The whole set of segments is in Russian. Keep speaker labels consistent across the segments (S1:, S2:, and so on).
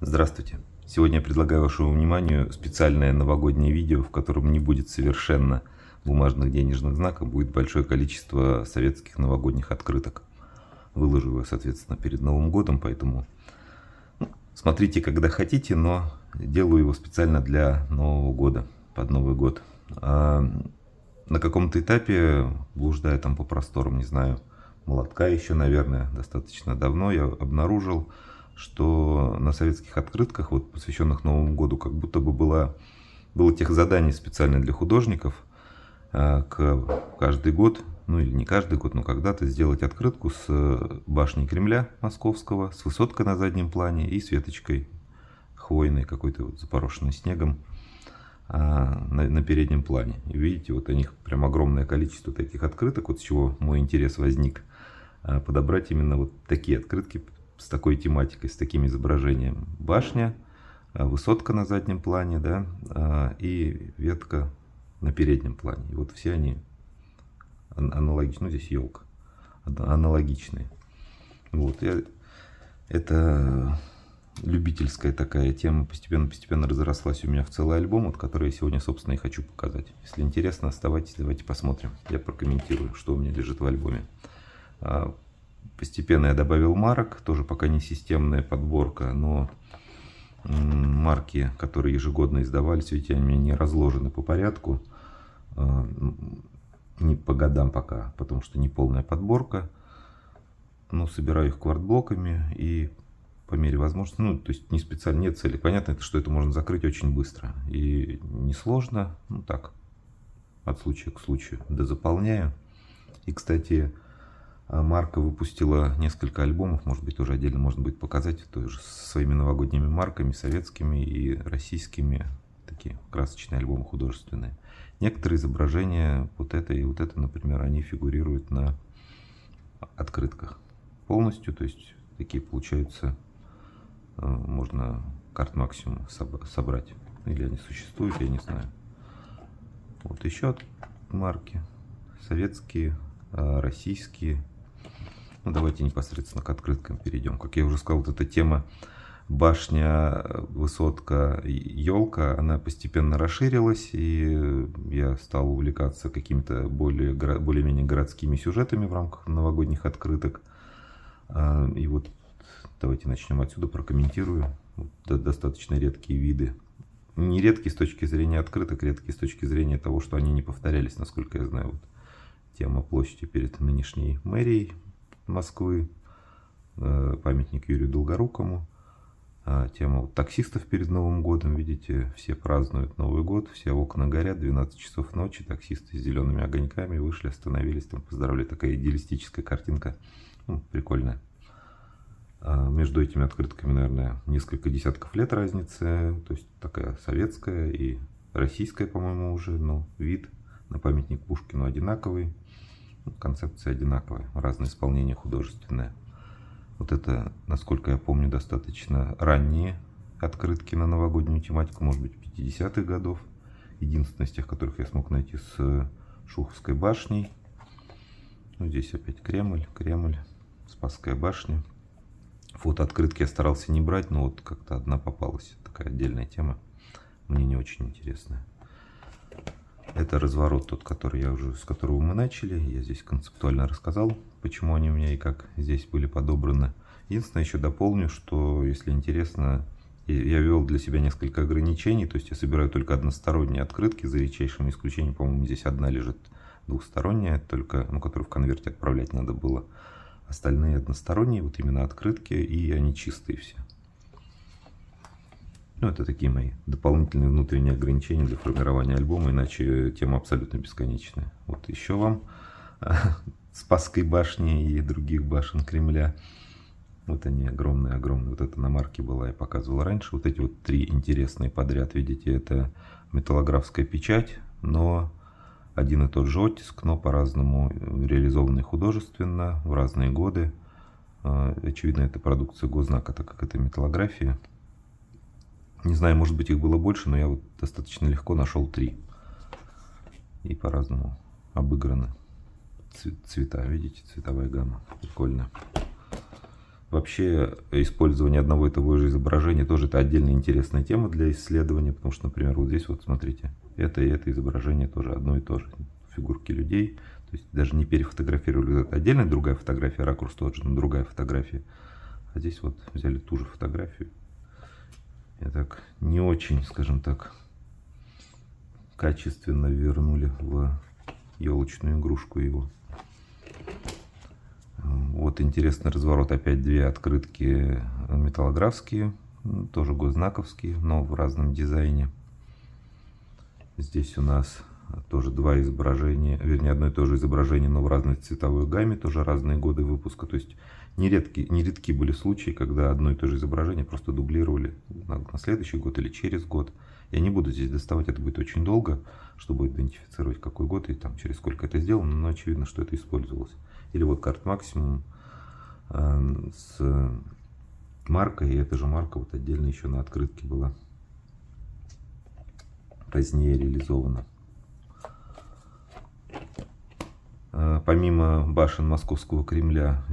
S1: Здравствуйте! Сегодня я предлагаю вашему вниманию специальное новогоднее видео, в котором не будет совершенно бумажных денежных знаков, будет большое количество советских новогодних открыток. Выложу его, соответственно, перед Новым годом, поэтому смотрите, когда хотите, но делаю его специально для Нового года, под Новый год. На каком-то этапе, блуждая там по просторам, не знаю, молотка еще, наверное, достаточно давно, я обнаружил, что на советских открытках, вот, посвященных Новому году, как будто бы было техзадание специально для художников каждый год, ну или не каждый год, но когда-то сделать открытку с башней Кремля московского, с высоткой на заднем плане и с веточкой хвойной, какой-то вот запорошенной снегом на переднем плане. И видите, вот у них прям огромное количество таких открыток, вот с чего мой интерес возник. Подобрать именно вот такие открытки с такой тематикой, с таким изображением. Башня, высотка на заднем плане, да, и ветка на переднем плане. И вот все они аналогичны, ну здесь елка, аналогичные. Вот, это любительская такая тема постепенно разрослась у меня в целый альбом, вот, который я сегодня, собственно, и хочу показать. Если интересно, оставайтесь, давайте посмотрим. Я прокомментирую, что у меня лежит в альбоме. Постепенно я добавил марок, тоже пока не системная подборка, но марки, которые ежегодно издавались, видите, они не разложены по порядку, не по годам пока, потому что не полная подборка. Но собираю их квартблоками и по мере возможности, ну, то есть не специально, нет цели. Понятно, что это можно закрыть очень быстро и несложно, ну так, от случая к случаю дозаполняю. И, кстати, марка выпустила несколько альбомов, может быть, тоже отдельно можно будет показать, тоже со своими новогодними марками, советскими и российскими, такие красочные альбомы художественные. Некоторые изображения, вот это и вот это, например, они фигурируют на открытках полностью, то есть такие получаются, можно карт максимум собрать, или они существуют, я не знаю. Вот еще марки, советские, российские. Ну, давайте непосредственно к открыткам перейдем. Как я уже сказал, вот эта тема башня, высотка, елка, она постепенно расширилась, и я стал увлекаться какими-то более-менее городскими сюжетами в рамках новогодних открыток. И вот давайте начнем отсюда, прокомментирую. Достаточно редкие виды. Не редкие с точки зрения открыток, редкие с точки зрения того, что они не повторялись, насколько я знаю. Вот тема площади перед нынешней мэрией Москвы, памятник Юрию Долгорукому, тема вот таксистов перед Новым годом, видите, все празднуют Новый год, все окна горят, 12 часов ночи, таксисты с зелеными огоньками вышли, остановились, там поздравляли, такая идеалистическая картинка, ну, прикольная. Между этими открытками, наверное, несколько десятков лет разницы, то есть такая советская и российская, по-моему, уже, но вид на памятник Пушкину одинаковый. Концепция одинаковая, разное исполнение художественное. Вот это, насколько я помню, достаточно ранние открытки на новогоднюю тематику, может быть, 50-х годов. Единственное из тех, которых я смог найти с Шуховской башней. Ну, здесь опять Кремль, Спасская башня. Фотооткрытки я старался не брать, но вот как-то одна попалась. Такая отдельная тема, мне не очень интересная. Это разворот тот, который с которого мы начали. Я здесь концептуально рассказал, почему они у меня и как здесь были подобраны. Единственное, еще дополню, что, если интересно, я ввел для себя несколько ограничений. То есть я собираю только односторонние открытки, за редчайшим исключением. По-моему, здесь одна лежит двухсторонняя, только, ну, которую в конверте отправлять надо было. Остальные односторонние, вот именно открытки, и они чистые все. Ну, это такие мои дополнительные внутренние ограничения для формирования альбома, иначе тема абсолютно бесконечная. Вот еще вам Спасской башни и других башен Кремля. Вот они огромные-огромные. Вот это на марке была, я показывал раньше. Вот эти вот три интересные подряд, видите, это металлографская печать, но один и тот же оттиск, но по-разному реализованный художественно, в разные годы. Очевидно, это продукция Гознака, так как это металлография. Не знаю, может быть, их было больше, но я вот достаточно легко нашел 3. И по-разному обыграны цвета. Видите, цветовая гамма. Прикольно. Вообще, использование одного и того же изображения тоже это отдельная интересная тема для исследования, потому что, например, вот здесь вот смотрите, это и это изображение тоже одно и то же, фигурки людей, то есть даже не перефотографировали, это отдельная другая фотография, ракурс тот же, но другая фотография, а здесь вот взяли ту же фотографию, и так не очень, скажем так, качественно вернули в елочную игрушку его. Вот интересный разворот, опять две открытки металлографские, тоже госзнаковские, но в разном дизайне. Здесь у нас тоже два изображения, вернее одно и то же изображение, но в разной цветовой гамме, тоже разные годы выпуска. То есть нередки были случаи, когда одно и то же изображение просто дублировали на следующий год или через год. Я не буду здесь доставать, это будет очень долго, чтобы идентифицировать какой год и там через сколько это сделано, но очевидно, что это использовалось. Или вот карт Максимум с маркой, и эта же марка вот отдельно еще на открытке была позднее реализована. Помимо башен Московского Кремля,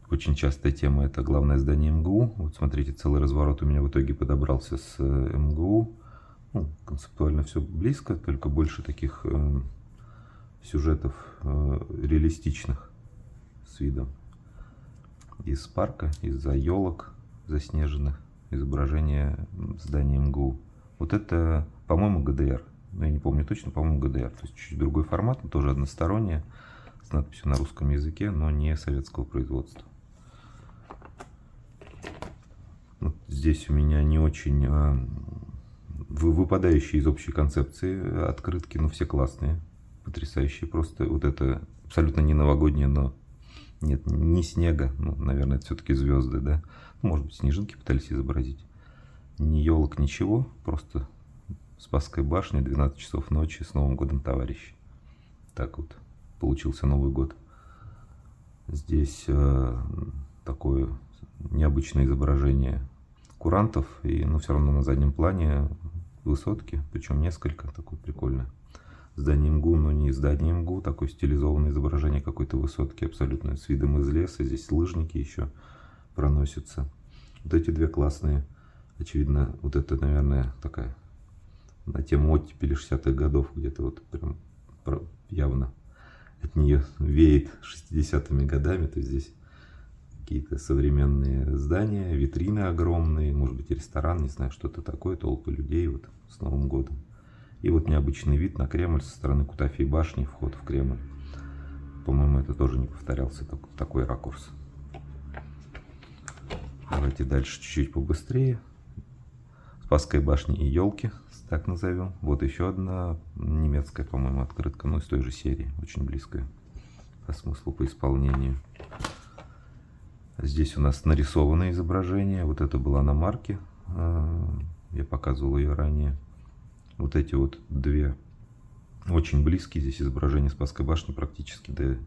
S1: очень частая тема — это главное здание МГУ. Вот смотрите, целый разворот у меня в итоге подобрался с МГУ. Ну, концептуально все близко, только больше таких сюжетов реалистичных с видом из парка, из-за елок заснеженных, изображение здания МГУ. Вот это, по-моему, ГДР. Но я не помню точно, по-моему, ГДР. То есть чуть другой формат, но тоже односторонняя, с надписью на русском языке, но не советского производства. Вот здесь у меня не очень выпадающие из общей концепции открытки, но все классные, потрясающие. Просто вот это абсолютно не новогоднее, но нет, ни снега, ну, наверное, это все-таки звезды, да. Ну, может быть, снежинки пытались изобразить. Ни елок, ничего, просто Спасская башня, 12 часов ночи, с Новым годом, товарищи. Так вот получился Новый год. Здесь такое необычное изображение курантов, и, ну, все равно на заднем плане высотки, причем несколько, такое прикольное. Здание МГУ, но не здание МГУ, такое стилизованное изображение какой-то высотки, абсолютно с видом из леса. Здесь лыжники еще проносятся. Вот эти две классные. Очевидно, вот это, наверное, такая на тему оттепели 60-х годов, где-то вот прям явно от нее веет 60-ми годами. То есть здесь какие-то современные здания, витрины огромные, может быть, ресторан, не знаю, что-то такое, толпы людей вот с Новым годом. И вот необычный вид на Кремль со стороны Кутафьей башни, вход в Кремль. По-моему, это тоже не повторялся, такой ракурс. Давайте дальше чуть-чуть побыстрее. Спасская башня и елки, так назовем. Вот еще одна немецкая, по-моему, открытка, ну, из той же серии, очень близкая по смыслу, по исполнению. Здесь у нас нарисованное изображение. Вот это была на марке, я показывал ее ранее. Вот эти вот две очень близкие. Здесь изображение Спасской башни практически до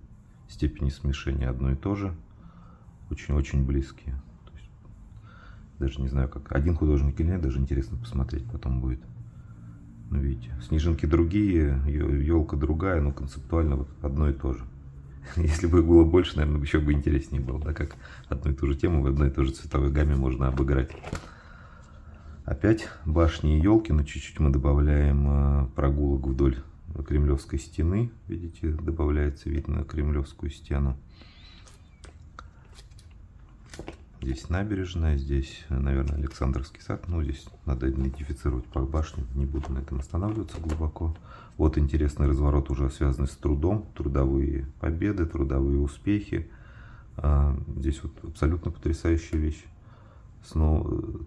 S1: степени смешения одно и то же. Очень-очень близкие. То есть, даже не знаю, как один художник или нет, даже интересно посмотреть потом будет. Ну, видите, снежинки другие, елка другая, но концептуально вот одно и то же. Если бы их было больше, наверное, еще бы интереснее было, да, как одну и ту же тему в одной и той же цветовой гамме можно обыграть. Опять башни и елки, но чуть-чуть мы добавляем прогулок вдоль Кремлевской стены. Видите, добавляется вид на Кремлевскую стену. Здесь набережная, здесь, наверное, Александровский сад. Ну, здесь надо идентифицировать по башне, не буду на этом останавливаться глубоко. Вот интересный разворот, уже связанный с трудом, трудовые победы, трудовые успехи. Здесь вот абсолютно потрясающая вещь. С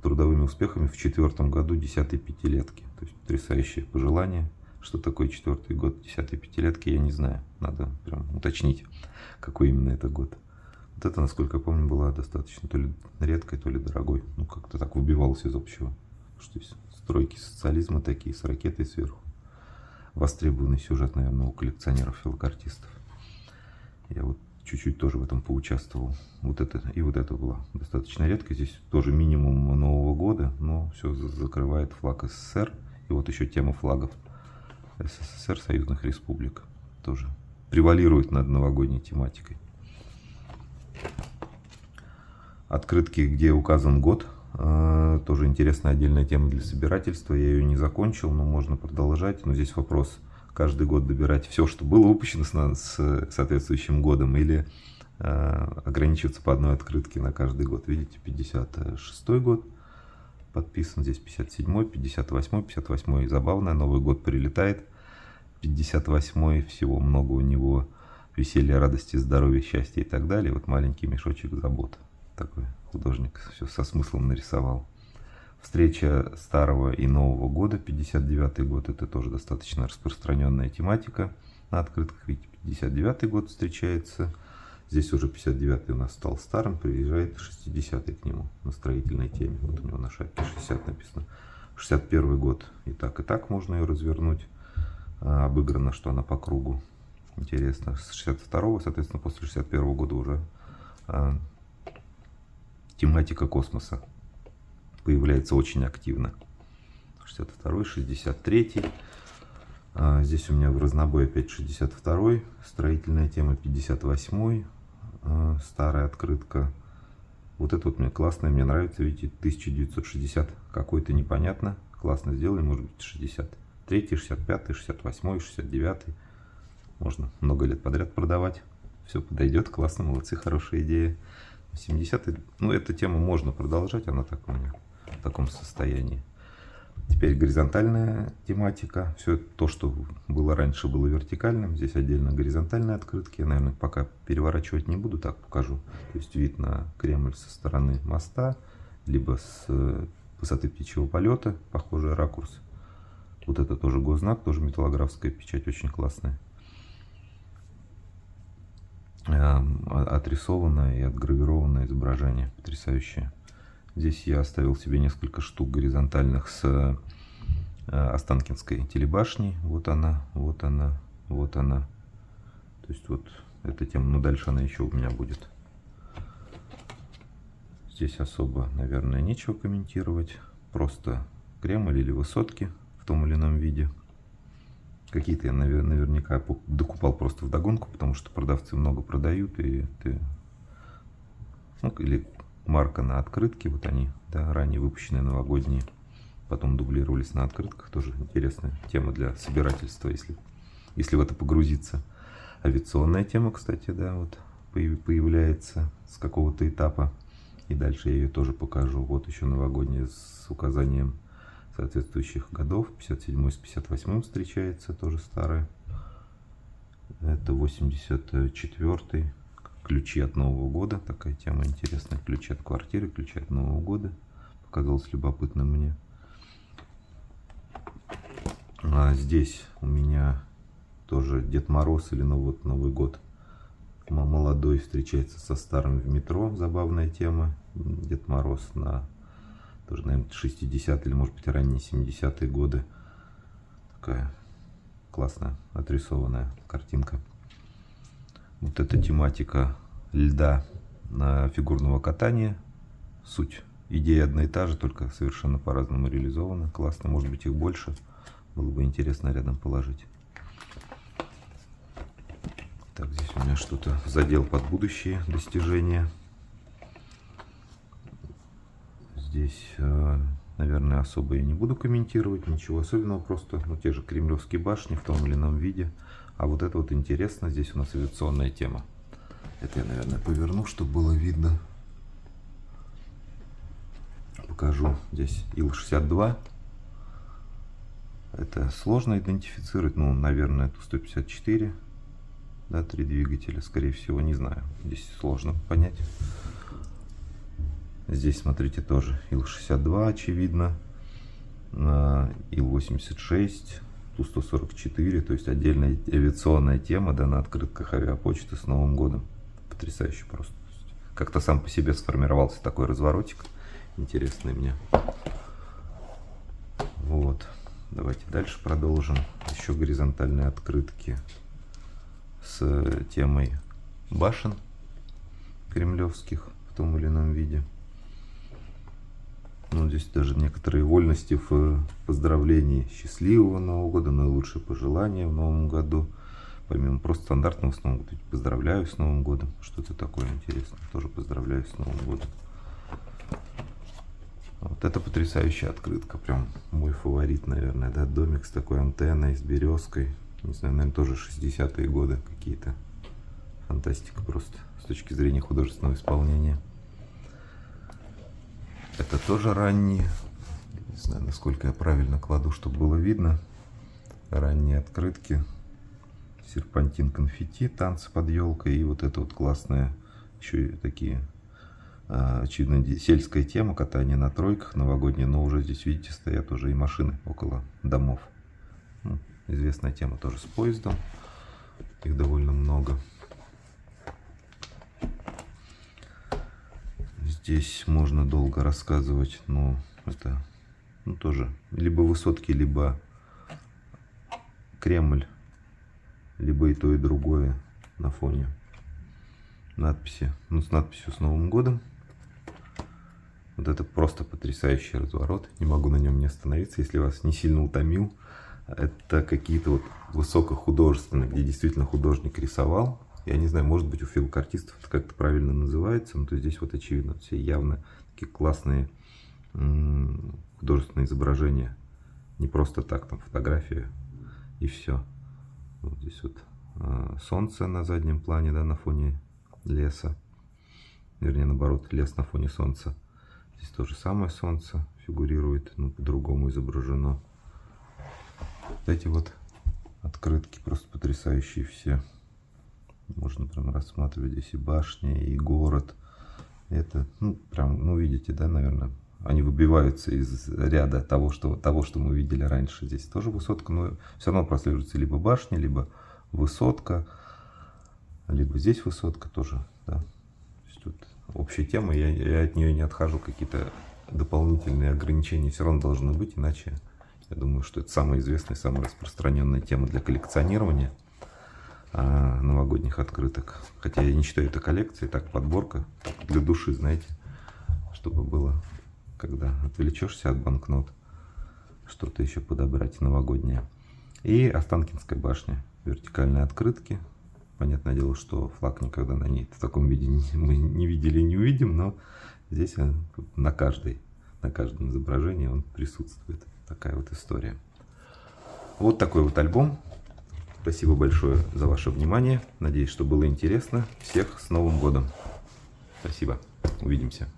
S1: трудовыми успехами в 4-м году 10-й пятилетки. То есть потрясающее пожелание. Что такое 4-й год 10-й пятилетки, я не знаю. Надо прям уточнить, какой именно это год. Вот это, насколько я помню, была достаточно то ли редкой, то ли дорогой. Ну, как-то так выбивалось из общего. Что есть стройки социализма такие, с ракетой сверху. Востребованный сюжет, наверное, у коллекционеров-филокартистов. Я вот чуть-чуть тоже в этом поучаствовал. Вот это и вот это было достаточно редко. Здесь тоже минимум Нового года, но все закрывает флаг СССР. И вот еще тема флагов СССР, союзных республик, тоже превалирует над новогодней тематикой. открытки, где указан год. Тоже интересная отдельная тема для собирательства. Я ее не закончил, но можно продолжать. Но здесь вопрос: каждый год добирать все, что было выпущено с соответствующим годом, или ограничиваться по одной открытке на каждый год. Видите, 56-й год подписан, здесь 57-й, 58-й, 58-й забавная, Новый год прилетает. 58-й, всего много у него: веселья, радости, здоровья, счастья и так далее. Вот маленький мешочек забот. Такой художник все со смыслом нарисовал. Встреча старого и нового года, 59-й год, это тоже достаточно распространенная тематика на открытках. Видите, 59-й год встречается. Здесь уже 59-й у нас стал старым, приезжает 60-й к нему на строительной теме. Вот у него на шапке 60 написано. 61-й год и так можно ее развернуть. Обыграно, что она по кругу. Интересно. С 62-го, соответственно, после 61-го года уже тематика космоса появляется очень активно. 62-й, 63-й. Здесь у меня в разнобой опять 62-й. Строительная тема, 58-й. Старая открытка. Вот это вот мне классная, мне нравится. Видите, 1960 какой-то, непонятно. Классно сделали, может быть 63-й, 65-й, 68-й, 69-й. Можно много лет подряд продавать. Все подойдет, классно, молодцы, хорошая идея. 70-й, ну, эту тему можно продолжать, она так у меня в таком состоянии. Теперь горизонтальная тематика. Все то, что было раньше, было вертикальным. Здесь отдельно горизонтальные открытки. Я, наверное, пока переворачивать не буду, так покажу. То есть вид на Кремль со стороны моста, либо с высоты птичьего полета, похожий ракурс. Вот это тоже госзнак, тоже металлографская печать, очень классная. Отрисованное и отгравированное изображение, потрясающее. Здесь я оставил себе несколько штук горизонтальных с Останкинской телебашней. Вот она, вот она, вот она. То есть вот эта тема, но дальше она еще у меня будет. Здесь особо, наверное, нечего комментировать. Просто Кремль или высотки в том или ином виде. Какие-то я наверняка докупал просто вдогонку, потому что продавцы много продают. И ты... Ну, или марка на открытке, вот они, да, ранее выпущенные новогодние, потом дублировались на открытках. Тоже интересная тема для собирательства, если в это погрузиться. Авиационная тема, кстати, да, вот появляется с какого-то этапа. И дальше я ее тоже покажу. Вот еще новогодняя с указанием соответствующих годов. 57 с 58 встречается, тоже старая. Это 84-й. Ключи от Нового года. Такая тема интересная. Ключи от квартиры, ключи от Нового года. Показалось любопытным мне. А здесь у меня тоже Дед Мороз или Новый год. Молодой встречается со старым в метро. Забавная тема. Дед Мороз на тоже, наверное, 60-е или, может быть, ранние 70-е годы. Такая классная отрисованная картинка. Вот эта тематика льда на фигурного катания. Суть, идея одна и та же, только совершенно по-разному реализована. Классно, может быть, их больше. Было бы интересно рядом положить. Так, здесь у меня что-то задел под будущие достижения. Здесь, наверное, особо я не буду комментировать, ничего особенного, просто те же кремлевские башни в том или ином виде. А вот это вот интересно, здесь у нас авиационная тема. Это я, наверное, поверну, чтобы было видно. Покажу. Здесь Ил-62. Это сложно идентифицировать, ну, наверное, Ту-154. Да, 3 двигателя, скорее всего, не знаю. Здесь сложно понять. Здесь, смотрите, тоже Ил-62, очевидно. Ил-86, Ту-144. То есть отдельная авиационная тема, да, на открытках авиапочты с Новым годом. Потрясающе просто. Как-то сам по себе сформировался такой разворотик. Интересный мне. Вот. Давайте дальше продолжим. Еще горизонтальные открытки с темой башен кремлевских в том или ином виде. Ну, здесь даже некоторые вольности в поздравлении счастливого Нового года, наилучшие пожелания в Новом году. Помимо просто стандартного с Новым годом, поздравляю с Новым годом. Что-то такое интересное. Тоже поздравляю с Новым годом. Вот это потрясающая открытка. Прям мой фаворит, наверное. Да? Домик с такой антенной, с березкой. Не знаю, наверное, тоже 60-е годы какие-то. Фантастика просто с точки зрения художественного исполнения. Это тоже ранние. Не знаю, насколько я правильно кладу, чтобы было видно. Ранние открытки. Серпантин конфетти, танцы под елкой. И вот это вот классное, еще и такие, очевидно, сельская тема, катание на тройках новогоднее. Но уже здесь, видите, стоят уже и машины около домов. Ну, известная тема тоже с поездом. Их довольно много. Здесь можно долго рассказывать, но это тоже либо Высотки, либо Кремль, либо и то, и другое на фоне надписи. Ну, с надписью «С Новым годом». Вот это просто потрясающий разворот. Не могу на нем не остановиться, если вас не сильно утомил. Это какие-то вот высокохудожественные, где действительно художник рисовал. Я не знаю, может быть, у филокартистов это как-то правильно называется, но то здесь вот очевидно все явно такие классные художественные изображения. Не просто так, там фотография и все. Вот здесь вот солнце на заднем плане, да, на фоне леса. Вернее, наоборот, лес на фоне солнца. Здесь то же самое солнце фигурирует, но по-другому изображено. Вот эти вот открытки просто потрясающие все. Можно прям рассматривать здесь и башни, и город. Это, прям, видите, да, наверное, они выбиваются из ряда того, что мы видели раньше. Здесь тоже Высотка, но все равно прослеживается либо башня, либо Высотка, либо здесь Высотка тоже, да. То есть тут общая тема, я от нее не отхожу, какие-то дополнительные ограничения все равно должны быть, иначе я думаю, что это самая известная, самая распространенная тема для коллекционирования новогодних открыток. Хотя я не считаю это коллекцией, так подборка для души, знаете, чтобы было, когда отвлечешься от банкнот, что-то еще подобрать новогоднее. И Останкинская башня, вертикальные открытки. Понятное дело, что флаг никогда на ней в таком виде мы не видели и не увидим, но здесь на каждом изображении он присутствует. Такая вот история. Вот такой вот альбом. Спасибо большое за ваше внимание. Надеюсь, что было интересно. Всех с Новым годом. Спасибо. Увидимся.